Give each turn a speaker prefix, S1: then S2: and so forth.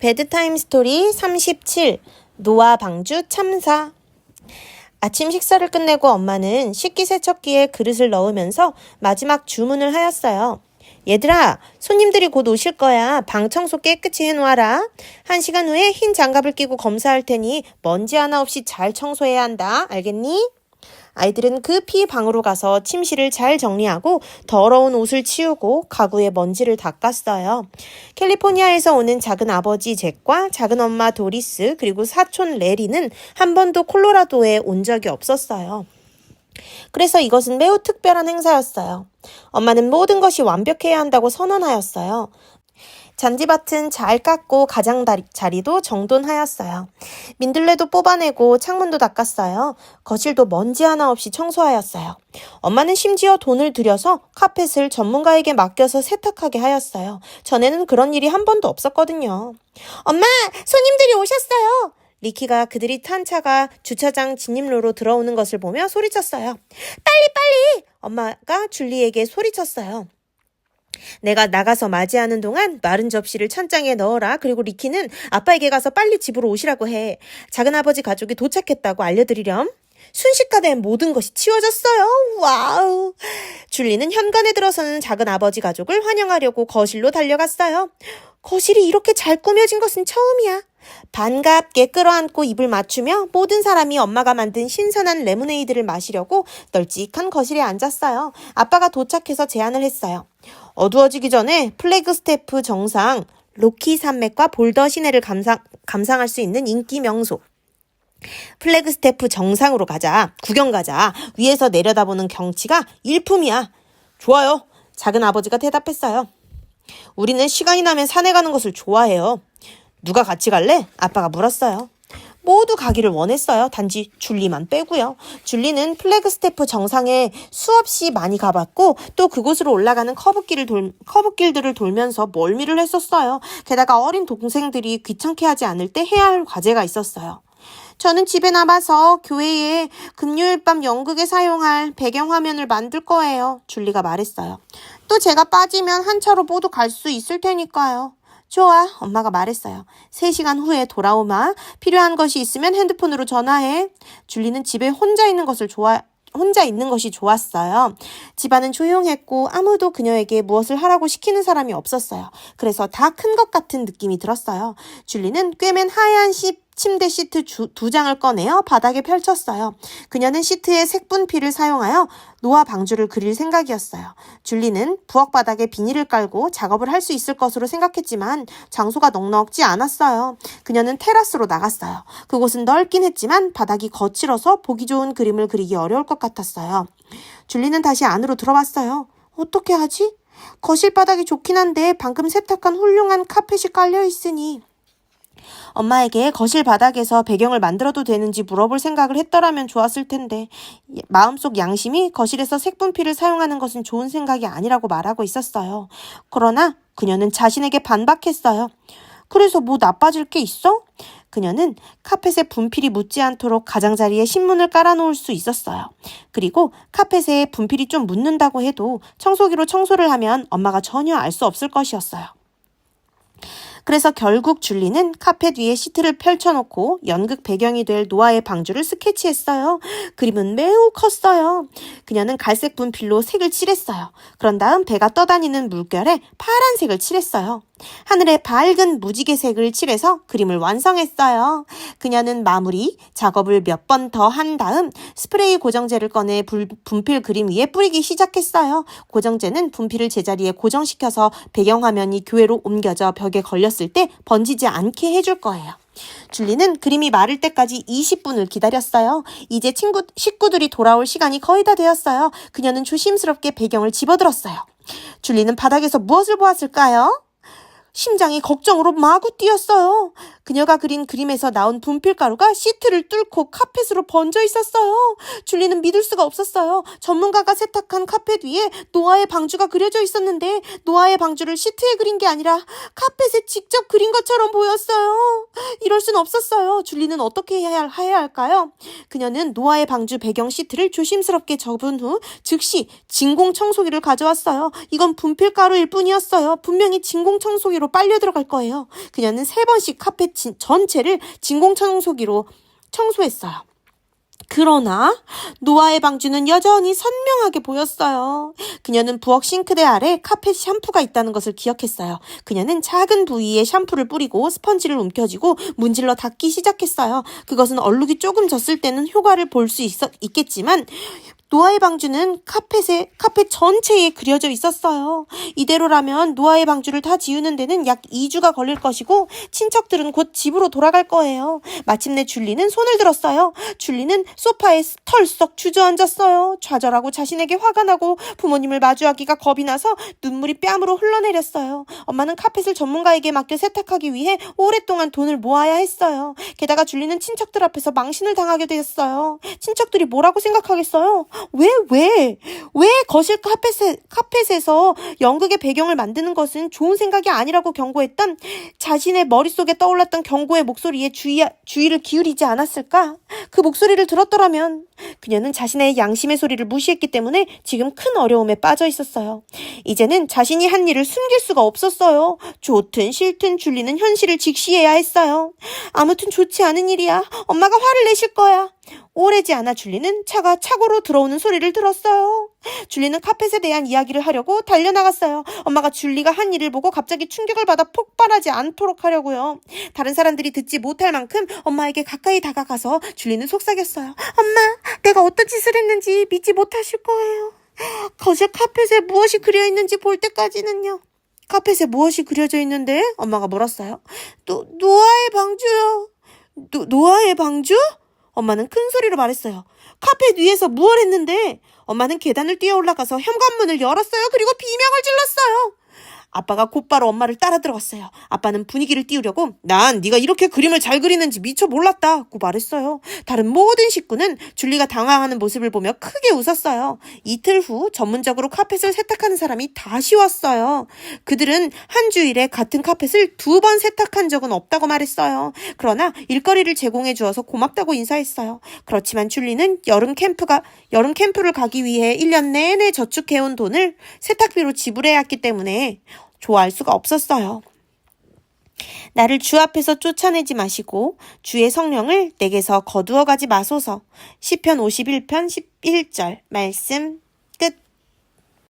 S1: 베드타임 스토리 37 노아 방주 참사. 아침 식사를 끝내고 엄마는 식기세척기에 그릇을 넣으면서 마지막 주문을 하였어요. 얘들아, 손님들이 곧 오실 거야. 방 청소 깨끗이 해놓아라. 1시간 후에 흰 장갑을 끼고 검사할 테니 먼지 하나 없이 잘 청소해야 한다. 알겠니? 아이들은 급히 방으로 가서 침실을 잘 정리하고 더러운 옷을 치우고 가구에 먼지를 닦았어요. 캘리포니아에서 오는 작은 아버지 잭과 작은 엄마 도리스 그리고 사촌 레리는 한 번도 콜로라도에 온 적이 없었어요. 그래서 이것은 매우 특별한 행사였어요. 엄마는 모든 것이 완벽해야 한다고 선언하였어요. 잔디밭은 잘 깎고 가장자리도 정돈하였어요. 민들레도 뽑아내고 창문도 닦았어요. 거실도 먼지 하나 없이 청소하였어요. 엄마는 심지어 돈을 들여서 카펫을 전문가에게 맡겨서 세탁하게 하였어요. 전에는 그런 일이 한 번도 없었거든요. 엄마, 손님들이 오셨어요. 리키가 그들이 탄 차가 주차장 진입로로 들어오는 것을 보며 소리쳤어요. 빨리! 엄마가 줄리에게 소리쳤어요. 내가 나가서 맞이하는 동안 마른 접시를 찬장에 넣어라. 그리고 리키는 아빠에게 가서 빨리 집으로 오시라고 해. 작은아버지 가족이 도착했다고 알려드리렴. 순식간에 모든 것이 치워졌어요. 와우. 줄리는 현관에 들어서는 작은아버지 가족을 환영하려고 거실로 달려갔어요. 거실이 이렇게 잘 꾸며진 것은 처음이야. 반갑게 끌어안고 입을 맞추며 모든 사람이 엄마가 만든 신선한 레모네이드를 마시려고 널찍한 거실에 앉았어요. 아빠가 도착해서 제안을 했어요. 어두워지기 전에 플래그스테프 정상 로키 산맥과 볼더 시내를 감상할 수 있는 인기 명소 플래그스테프 정상으로 가자. 구경 가자. 위에서 내려다보는 경치가 일품이야. 좋아요. 작은 아버지가 대답했어요. 우리는 시간이 나면 산에 가는 것을 좋아해요. 누가 같이 갈래? 아빠가 물었어요. 모두 가기를 원했어요. 단지 줄리만 빼고요. 줄리는 플래그스테프 정상에 수없이 많이 가봤고 또 그곳으로 올라가는 커브길들을 돌면서 멀미를 했었어요. 게다가 어린 동생들이 귀찮게 하지 않을 때 해야 할 과제가 있었어요. 저는 집에 남아서 교회에 금요일 밤 연극에 사용할 배경화면을 만들 거예요. 줄리가 말했어요. 또 제가 빠지면 한 차로 모두 갈 수 있을 테니까요. 좋아, 엄마가 말했어요. 3시간 후에 돌아오마. 필요한 것이 있으면 핸드폰으로 전화해. 줄리는 집에 혼자 있는 것이 좋았어요. 집안은 조용했고 아무도 그녀에게 무엇을 하라고 시키는 사람이 없었어요. 그래서 다 큰 것 같은 느낌이 들었어요. 줄리는 꿰맨 하얀 침대 시트 2장을 꺼내어 바닥에 펼쳤어요. 그녀는 시트에 색분필을 사용하여 노아 방주를 그릴 생각이었어요. 줄리는 부엌 바닥에 비닐을 깔고 작업을 할 수 있을 것으로 생각했지만 장소가 넉넉지 않았어요. 그녀는 테라스로 나갔어요. 그곳은 넓긴 했지만 바닥이 거칠어서 보기 좋은 그림을 그리기 어려울 것 같았어요. 줄리는 다시 안으로 들어왔어요. 어떻게 하지? 거실 바닥이 좋긴 한데 방금 세탁한 훌륭한 카펫이 깔려 있으니. 엄마에게 거실 바닥에서 배경을 만들어도 되는지 물어볼 생각을 했더라면 좋았을 텐데 마음속 양심이 거실에서 색분필을 사용하는 것은 좋은 생각이 아니라고 말하고 있었어요. 그러나 그녀는 자신에게 반박했어요. 그래서 뭐 나빠질 게 있어? 그녀는 카펫에 분필이 묻지 않도록 가장자리에 신문을 깔아놓을 수 있었어요. 그리고 카펫에 분필이 좀 묻는다고 해도 청소기로 청소를 하면 엄마가 전혀 알 수 없을 것이었어요. 그래서 결국 줄리는 카펫 위에 시트를 펼쳐놓고 연극 배경이 될 노아의 방주를 스케치했어요. 그림은 매우 컸어요. 그녀는 갈색 분필로 색을 칠했어요. 그런 다음 배가 떠다니는 물결에 파란색을 칠했어요. 하늘에 밝은 무지개색을 칠해서 그림을 완성했어요. 그녀는 마무리 작업을 몇 번 더 한 다음 스프레이 고정제를 꺼내 분필 그림 위에 뿌리기 시작했어요. 고정제는 분필을 제자리에 고정시켜서 배경화면이 교회로 옮겨져 벽에 걸렸을 때 번지지 않게 해줄 거예요. 줄리는 그림이 마를 때까지 20분을 기다렸어요. 이제 식구들이 돌아올 시간이 거의 다 되었어요. 그녀는 조심스럽게 배경을 집어들었어요. 줄리는 바닥에서 무엇을 보았을까요? 심장이 걱정으로 마구 뛰었어요. 그녀가 그린 그림에서 나온 분필가루가 시트를 뚫고 카펫으로 번져 있었어요. 줄리는 믿을 수가 없었어요. 전문가가 세탁한 카펫 위에 노아의 방주가 그려져 있었는데 노아의 방주를 시트에 그린 게 아니라 카펫에 직접 직접 그린 것처럼 보였어요. 이럴 순 없었어요. 줄리는 어떻게 해야 할까요? 그녀는 노아의 방주 배경 시트를 조심스럽게 접은 후 즉시 진공 청소기를 가져왔어요. 이건 분필가루일 뿐이었어요. 분명히 진공 청소기로 빨려 들어갈 거예요. 그녀는 3번씩 카펫 전체를 진공 청소기로 청소했어요. 그러나 노아의 방주는 여전히 선명하게 보였어요. 그녀는 부엌 싱크대 아래 카펫 샴푸가 있다는 것을 기억했어요. 그녀는 작은 부위에 샴푸를 뿌리고 스펀지를 움켜쥐고 문질러 닦기 시작했어요. 그것은 얼룩이 조금 졌을 때는 효과를 볼 수 있겠지만 노아의 방주는 카펫 전체에 그려져 있었어요. 이대로라면 노아의 방주를 다 지우는 데는 약 2주가 걸릴 것이고 친척들은 곧 집으로 돌아갈 거예요. 마침내 줄리는 손을 들었어요. 줄리는 소파에 털썩 주저앉았어요. 좌절하고 자신에게 화가 나고 부모님을 마주하기가 겁이 나서 눈물이 뺨으로 흘러내렸어요. 엄마는 카펫을 전문가에게 맡겨 세탁하기 위해 오랫동안 돈을 모아야 했어요. 게다가 줄리는 친척들 앞에서 망신을 당하게 되었어요. 친척들이 뭐라고 생각하겠어요? 왜 거실 카펫에서 연극의 배경을 만드는 것은 좋은 생각이 아니라고 경고했던 자신의 머릿속에 떠올랐던 경고의 목소리에 주의를 기울이지 않았을까? 그 목소리를 들었더라면 그녀는 자신의 양심의 소리를 무시했기 때문에 지금 큰 어려움에 빠져 있었어요. 이제는 자신이 한 일을 숨길 수가 없었어요. 좋든 싫든 줄리는 현실을 직시해야 했어요. 아무튼 좋지 않은 일이야. 엄마가 화를 내실 거야. 오래지 않아 줄리는 차가 차고로 들어오는 소리를 들었어요. 줄리는 카펫에 대한 이야기를 하려고 달려나갔어요. 엄마가 줄리가 한 일을 보고 갑자기 충격을 받아 폭발하지 않도록 하려고요. 다른 사람들이 듣지 못할 만큼 엄마에게 가까이 다가가서 줄리는 속삭였어요. 엄마, 내가 어떤 짓을 했는지 믿지 못하실 거예요. 거실 카펫에 무엇이 그려 있는지 볼 때까지는요. 카펫에 무엇이 그려져 있는데? 엄마가 물었어요. 노아의 방주요. 노아의 방주? 엄마는 큰 소리로 말했어요. 카펫 위에서 무얼 했는데? 엄마는 계단을 뛰어 올라가서 현관문을 열었어요. 그리고 비명을 질렀어요. 아빠가 곧바로 엄마를 따라 들어갔어요. 아빠는 분위기를 띄우려고 난 네가 이렇게 그림을 잘 그리는지 미처 몰랐다고 말했어요. 다른 모든 식구는 줄리가 당황하는 모습을 보며 크게 웃었어요. 이틀 후 전문적으로 카펫을 세탁하는 사람이 다시 왔어요. 그들은 한 주일에 같은 카펫을 2번 세탁한 적은 없다고 말했어요. 그러나 일거리를 제공해 주어서 고맙다고 인사했어요. 그렇지만 줄리는 여름 캠프를 가기 위해 1년 내내 저축해온 돈을 세탁비로 지불해야 했기 때문에 좋아할 수가 없었어요. 나를 주 앞에서 쫓아내지 마시고 주의 성령을 내게서 거두어 가지 마소서. 시편 51편 11절 말씀.